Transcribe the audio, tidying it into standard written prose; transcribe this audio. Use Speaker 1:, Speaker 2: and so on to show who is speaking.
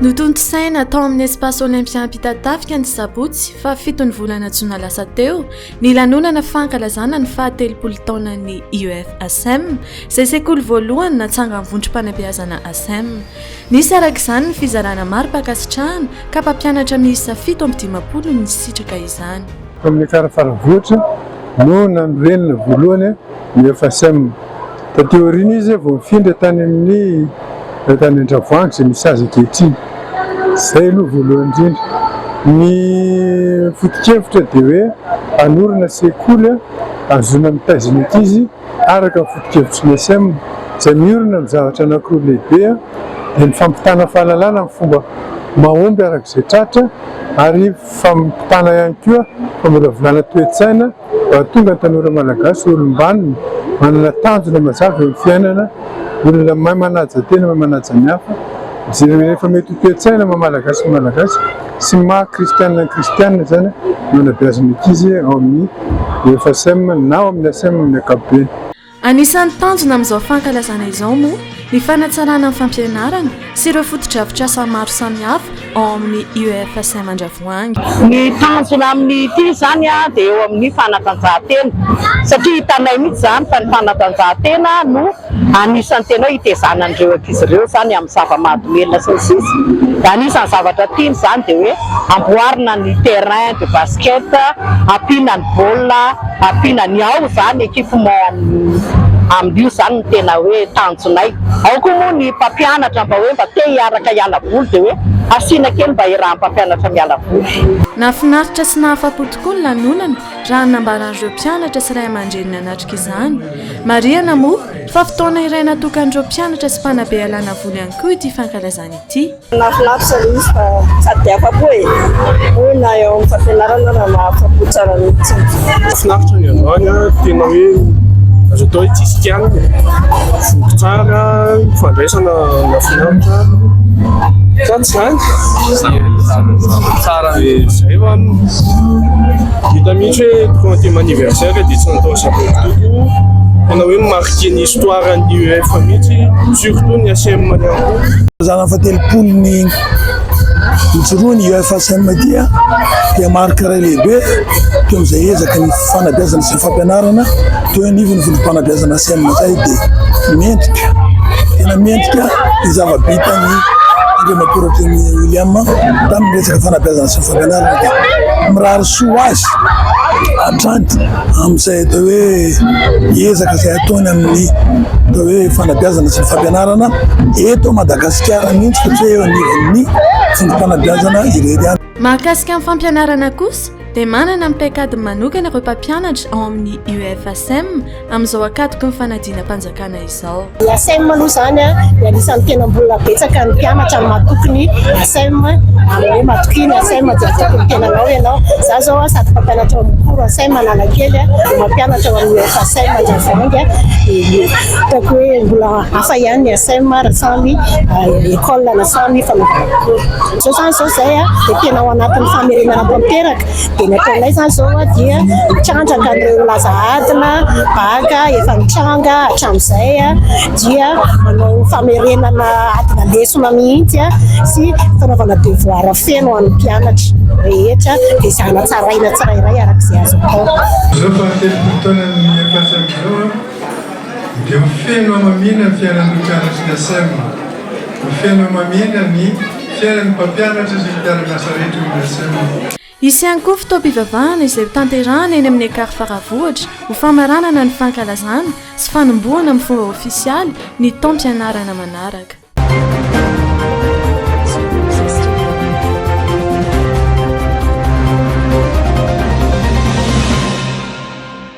Speaker 1: Notontosaina atao amin'ny espace olympien Pitatafika ny sabotsy fa 7 volana jona lasa teo ny lanonana fankalazana ny faha-telopolo taonan'ny UFASM izay sekoly voalohany natsanga amin'ny vondrom-panabeazana ASM. Nisy arak'izany ny fizarana maro mpakasitrahana ka mpampianatra miisa 7 amin'ny 50 ny sitraka izany.
Speaker 2: Amin'ny Karafaravohitra no nanorenina voalohany ny UFASM. Tateoriana izy vao mifindra tany amin'ny tany Andravoahangy izay misy azy ankehitriny. Izay aloha voalohany indrindra. Ny foto-kevitra dia hoe hanorina sekoly azona mitazona ankizy araka ny foto-kevitry ny SM izay miorina amin'ny zavatra anankiroa lehibe dia ny fampitana fahalalana amin'ny fomba mahomby arak'izay tratra ary fampitana ihany koa famolavolana toe-tsaina mba tonga ny tanora malagasy olom-banona manana tanjona mazava eo amin'ny fiainana, olona mahay manaja tena mahay manaja ny hafa, izay rehefa mety ho toe-tsaina malagasy sy maha-kristianina ny kristianina zany no anabeazana ankizy ao amin'ny UFASM na ao amin'ny ASM amin'ny ankapobeny.
Speaker 1: Anisan'ny tanjona amin'izao fankalazana izao moa ny fanatsarana amin'ny fampianarana sy ireo foto-drafitrasa maro samihafa ao amin'ny UFASM Andravoahangy.
Speaker 3: Ny tanjona amin'ity zany dia eo amin'ny fanatanjahantena satria hitanay mihitsy zany fa ny fanatanjahantena no anisan'ny tena hitezana an'ireo ankizy ireo zany amin'ny zava-mahadomelina sy ny sisa. Anisan'ny zavatra tiany zany dia hoe amboarina ny terrain de basket, ampiana ny baolina, ampiana ny ao zany équipement amin'io zany ny tena hoe tanjonay. Ao koa moa ny mpampianatra mba hoe mba te hiaraka hiala voly dia hoe asiana kely mba hirahan'ny mpampianatra miala voly.
Speaker 1: Nahafinaritra sy nahafapo tokoa ny lanonana raha nambaran'ireo mpianatra sy ray aman-dreniny hanatrika izany. Mariana moa fa fotoana iray natokan'ireo mpianatra sy mpanabe alana voly ihany koa ity fankalazana ity.
Speaker 4: Nahafinaritra izy fa sady afapo hoe na eo amin'ny fampianarana raha mahafapo tsara mihitsy.
Speaker 5: Nahafinaritra ny androany tena hoe azo atao hoe tsisy kianina, voky tsara, fandraisana nafinaritra. Zany tsara izay fa hita mihitsy hoe tonga ty anniversaire dia tsy natao sabototo tena hoe marqué ny histoire ny UF mihitsy surtout ny ASM manianko.
Speaker 6: Zana fa telopolo ny mijoroa ny UFASM dia marque iray lehibe teo amin'izay ezaka ny fanabeazana sy fampianarana teo anivon'ny vondrom-panabeazana ASM zay dia mendrika tena mendrika ny zava-bitany Andriamatoratra ny William tamin'ny resaka fanabeazana sy fampianarana dia mirary soa azy atranty amin'izay atao hoe ezaka izay ataony amin'ny atao hoe fanabeazana sy fampianarana eto Madagasikara mihitsy satria eo anivon'ny vondrom-panabeazana irery any.
Speaker 1: Mahakasika amin'ny fampianarana kosa dia manana ny paikady manokana ireo mpampianatra ao amin'ny UFASM amin'izao akatoky ny fanadina-mpanjakana izao.
Speaker 4: Ny ASM aloha zany dia anisan'ny tena mbola betsaka ny mpianatra ny matokony ASM amin'ny matokiny ASM dia tokony tena anao ianao. Za zao sady mpampianatra ao amin'ny koro ASM Analakely dia mampianatra ao amin'ny UFASM Andravoahangy dia hitako hoe mbola hafa ihany ny ASM raha samy école na samy fanaovana. Zao zany zao zay dia tena ao anatin'ny famerenana tanteraka. Ny ataonay zany zao dia mitrandraka an'ireo laza adina, baka, efa mitranga hatramin'izay dia manao famerenana adina lesona mihitsy sy fanaovana devoir feno ho an'ny mpianatra rehetra dia izana tsaraina tsirairay arak'izay azo atao.
Speaker 2: Zao fa telopolo taona ny UFASM zao dia mifeno amamiana ny fiainan'ny mpianatra ny ASM, mifeno amamiana ny fiainan'ny mpampianatra sy ny mpiara-miasa rehetra ny ASM.
Speaker 1: Isy ihany koa fitaom-pivavahana izay tanterahana eny amin'ny Karafaravohitra ho famaranana ny fankalazana sy fanombohana amin'ny fomba ofisialy ny taom-pianarana manaraka.